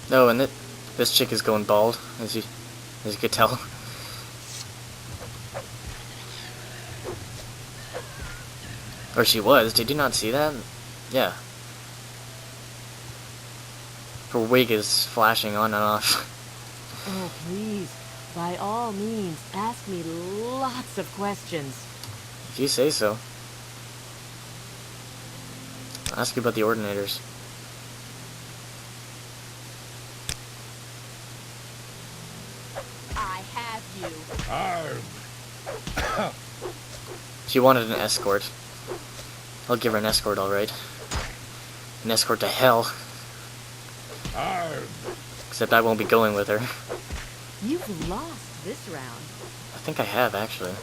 No, and this chick is going bald, as you could tell. Or she was. Did you not see that? Yeah. Her wig is flashing on and off. Oh, please, by all means, ask me lots of questions. If you say so. I'll ask you about the Ordinators. I have you. She wanted an escort. I'll give her an escort, alright. An escort to hell. Except I won't be going with her. You've lost this round. I think I have, actually.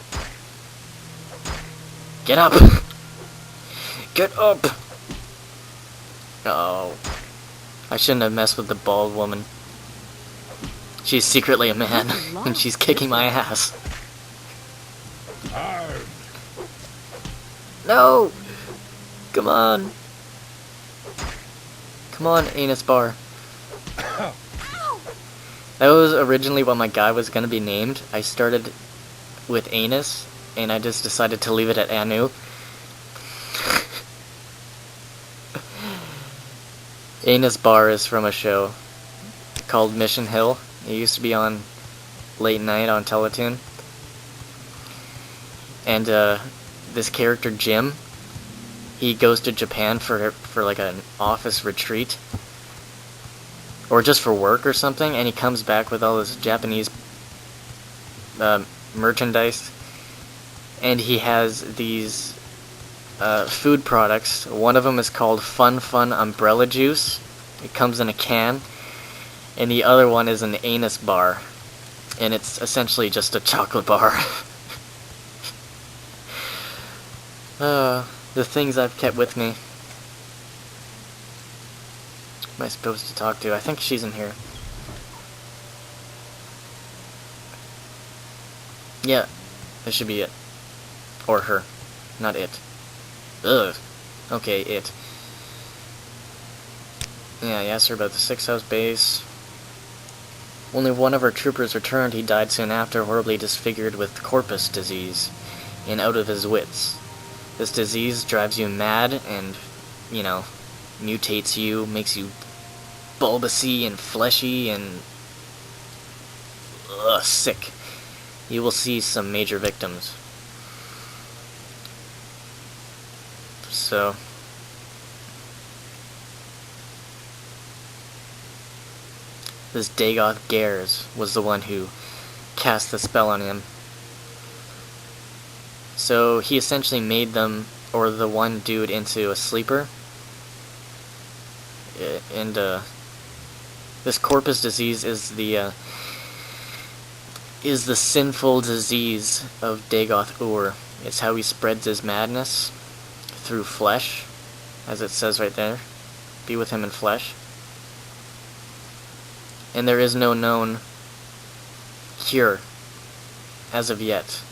Get up! Get up! Oh. I shouldn't have messed with the bald woman. She's secretly a man, and she's kicking my ass. No! Come on! Come on, anus bar. That was originally what my guy was gonna be named. I started with anus, and I just decided to leave it at Anu. Anus bar is from a show called Mission Hill. It used to be on late night on Teletoon. And this character Jim, he goes to Japan for like an office retreat, or just for work or something, and he comes back with all this Japanese merchandise, and he has these food products. One of them is called Fun Umbrella Juice. It comes in a can, and the other one is an anus bar, and it's essentially just a chocolate bar. The things I've kept with me. Who am I supposed to talk to? I think she's in here. Yeah, this should be it. Or her. Not it. Ugh. Okay, it. Yeah, I asked her about the 6th house base. Only one of our troopers returned. He died soon after, horribly disfigured with corpus disease, and out of his wits. This disease drives you mad and, you know, mutates you, makes you bulbousy and fleshy and sick. You will see some major victims. So, this Dagoth Ur was the one who cast the spell on him. So he essentially made them, or the one dude, into a sleeper. And this corpus disease is the sinful disease of Dagoth Ur. It's how he spreads his madness through flesh, as it says right there. Be with him in flesh. And there is no known cure as of yet.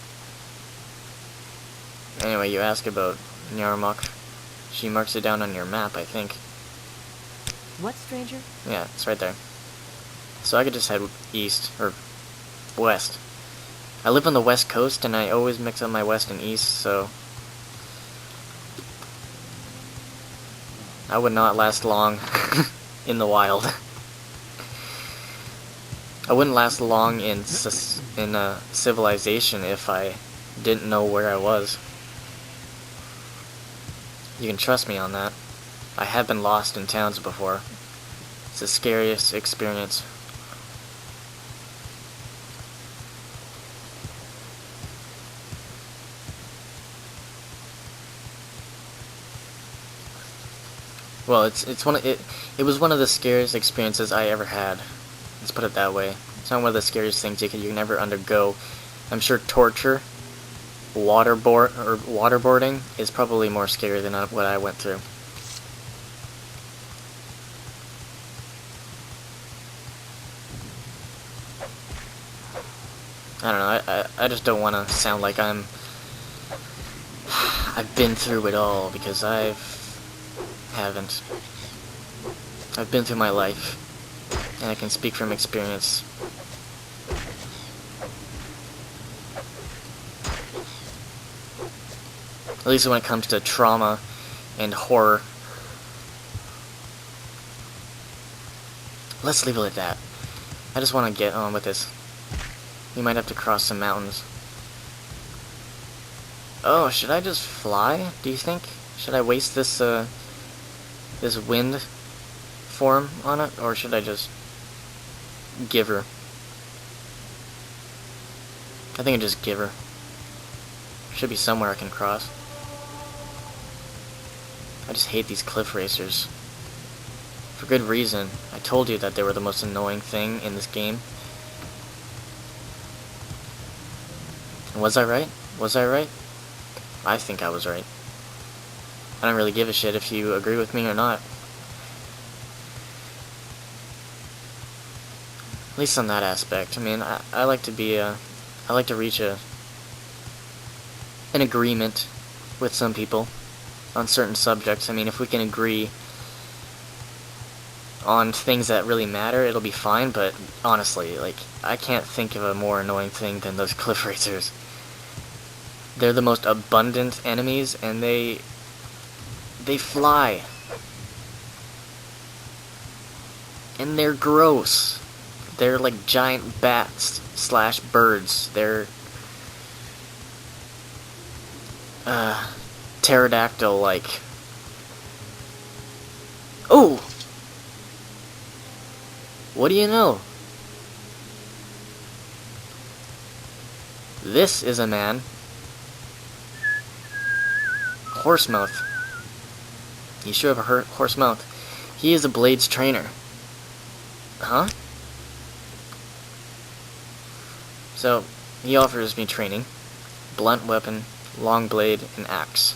Anyway, you ask about Nyarmok. She marks it down on your map, I think. What, stranger? Yeah, it's right there. So I could just head east, or west. I live on the west coast, and I always mix up my west and east, so I would not last long in the wild. I wouldn't last long in civilization if I didn't know where I was. You can trust me on that. I have been lost in towns before. It's the scariest experience. Well, it was one of the scariest experiences I ever had. Let's put it that way. It's not one of the scariest things you can ever undergo. I'm sure torture, waterboarding is probably more scary than what I went through. I don't know, I just don't want to sound like I've been through it all, because I haven't. I've been through my life. and I can speak from experience. At least when it comes to trauma and horror. Let's leave it at that. I just want to get on with this. We might have to cross some mountains. Oh, should I just fly, do you think? Should I waste this, this wind form on it, or should I just give her? I think I just give her. Should be somewhere I can cross. I just hate these cliff racers. For good reason. I told you that they were the most annoying thing in this game. And was I right? Was I right? I think I was right. I don't really give a shit if you agree with me or not. At least on that aspect. I mean, I like to be I like to reach an agreement with some people on certain subjects. I mean, if we can agree on things that really matter, it'll be fine, but honestly, like, I can't think of a more annoying thing than those cliff racers. They're the most abundant enemies, and they fly. And they're gross. They're like giant bats slash birds. They're pterodactyl like. Oh! What do you know? This is a man. Horse mouth. You sure have a horse mouth. He is a blades trainer. Huh? So, he offers me training. Blunt weapon, long blade, and axe.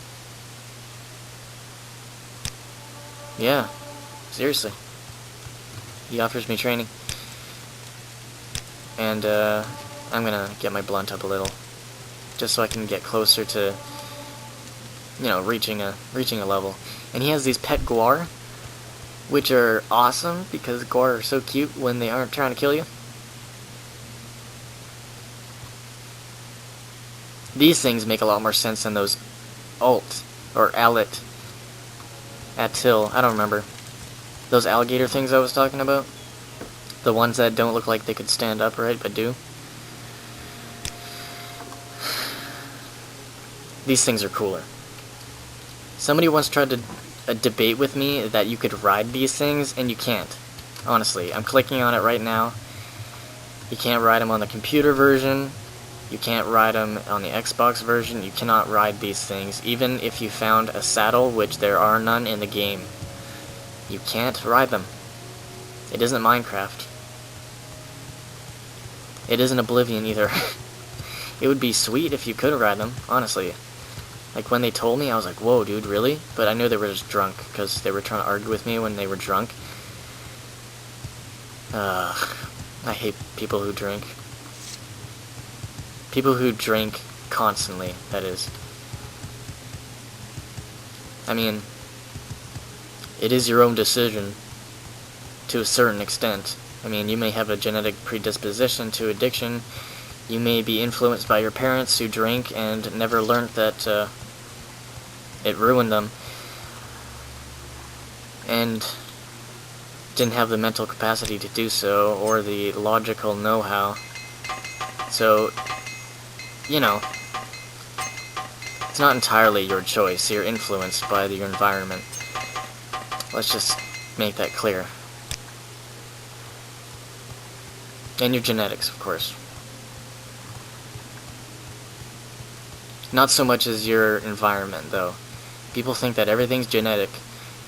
Yeah, seriously. He offers me training. And, I'm gonna get my blunt up a little. Just so I can get closer to, you know, reaching a level. And he has these pet guar, which are awesome, because guar are so cute when they aren't trying to kill you. These things make a lot more sense than those alt, or alit, atil, I don't remember. Those alligator things I was talking about? The ones that don't look like they could stand upright, but do. These things are cooler. Somebody once tried to debate with me that you could ride these things, and you can't. Honestly, I'm clicking on it right now. You can't ride them on the computer version. You can't ride them on the Xbox version. You cannot ride these things, even if you found a saddle, which there are none in the game. You can't ride them. It isn't Minecraft. It isn't Oblivion either. It would be sweet if you could ride them, honestly. Like, when they told me, I was like, whoa, dude, really? But I knew they were just drunk, because they were trying to argue with me when they were drunk. I hate people who drink. People who drink constantly, that is. I mean, it is your own decision, to a certain extent. I mean, you may have a genetic predisposition to addiction. You may be influenced by your parents who drink and never learned that it ruined them, and didn't have the mental capacity to do so, or the logical know-how. So, you know, it's not entirely your choice. You're influenced by your environment. Let's just make that clear. And your genetics, of course. Not so much as your environment, though. People think that everything's genetic,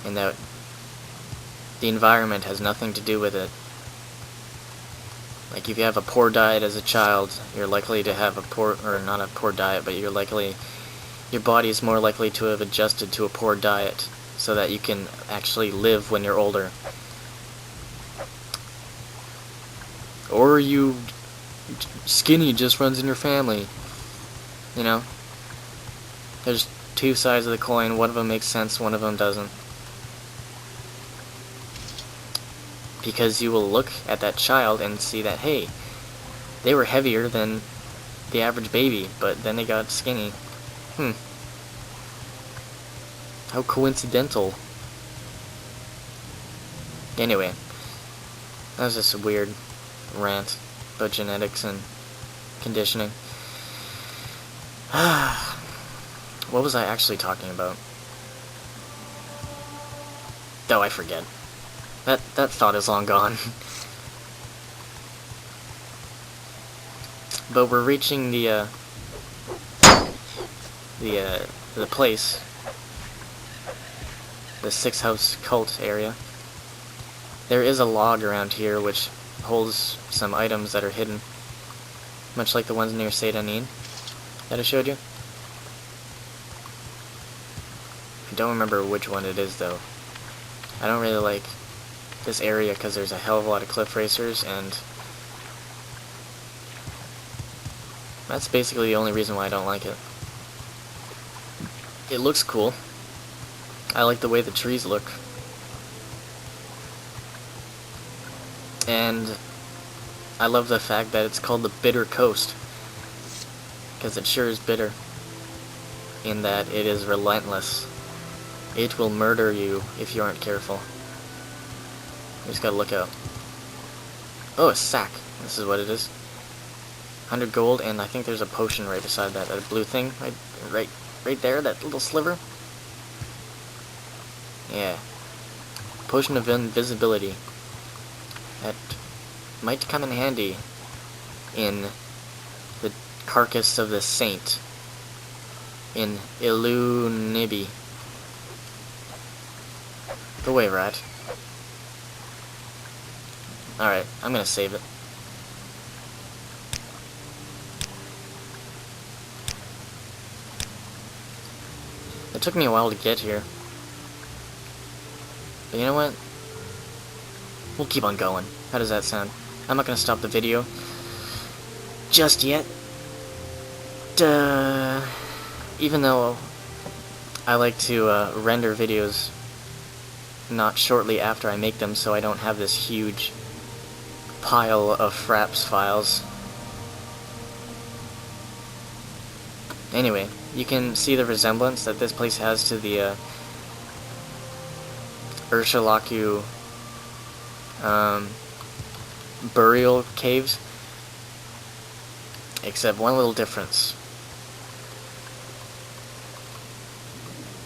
and that the environment has nothing to do with it. Like, if you have a poor diet as a child, you're likely to have a poor, or not a poor diet, but your body is more likely to have adjusted to a poor diet, so that you can actually live when you're older. Or you skinny just runs in your family. You know? There's two sides of the coin. One of them makes sense, one of them doesn't. because you will look at that child and see that, hey, they were heavier than the average baby, but then they got skinny. How coincidental. Anyway, that was just a weird rant about genetics and conditioning. What was I actually talking about? Oh, I forget. That thought is long gone. But we're reaching the place, the 6 house cult area. There is a log around here which holds some items that are hidden, much like the ones near Seydanin that I showed you. I don't remember which one it is though. I don't really like this area because there's a hell of a lot of cliff racers, and that's basically the only reason why I don't like it. It looks cool. I like the way the trees look. And I love the fact that it's called the Bitter Coast, because it sure is bitter, in that it is relentless. It will murder you if you aren't careful. You just gotta look out. Oh, a sack. This is what it is. 100 gold, and I think there's a potion right beside that. That blue thing, right there, that little sliver. Yeah. Potion of invisibility. That might come in handy in the carcass of the saint in Ilunibi. Go away, rat. Alright, I'm gonna save it. It took me a while to get here. But you know what? We'll keep on going. How does that sound? I'm not gonna stop the video just yet. Even though I like to render videos not shortly after I make them, so I don't have this huge pile of fraps files. Anyway, you can see the resemblance that this place has to the Urshalaku burial caves, except one little difference.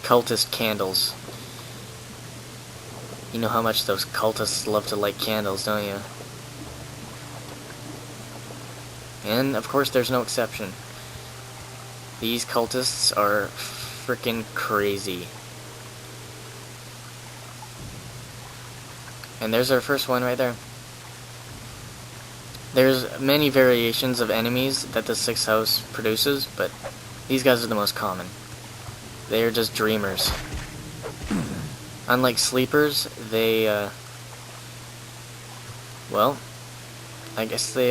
Cultist candles. You know how much those cultists love to light candles, don't you? And of course there's no exception. These cultists are frickin' crazy. And there's our first one right there. There's many variations of enemies that the 6th house produces, but these guys are the most common. They are just dreamers. Unlike sleepers, they, well, I guess they,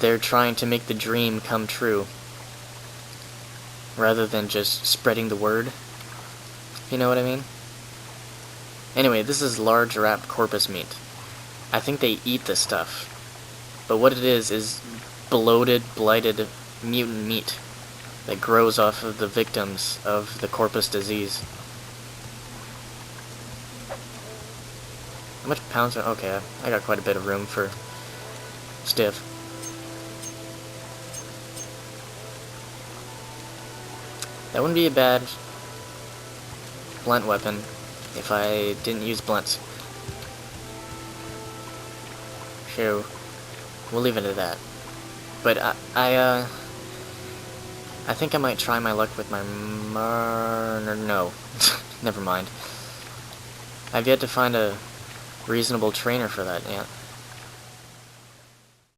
they're trying to make the dream come true, rather than just spreading the word, if you know what I mean. Anyway, this is large wrapped corpus meat. I think they eat this stuff, but what it is bloated, blighted mutant meat that grows off of the victims of the corpus disease. How much pounds are... okay, I got quite a bit of room for stiff. That wouldn't be a bad blunt weapon if I didn't use blunts. Sure, we'll leave it at that. But I think I might try my luck with my no, never mind. I've yet to find a reasonable trainer for that yet.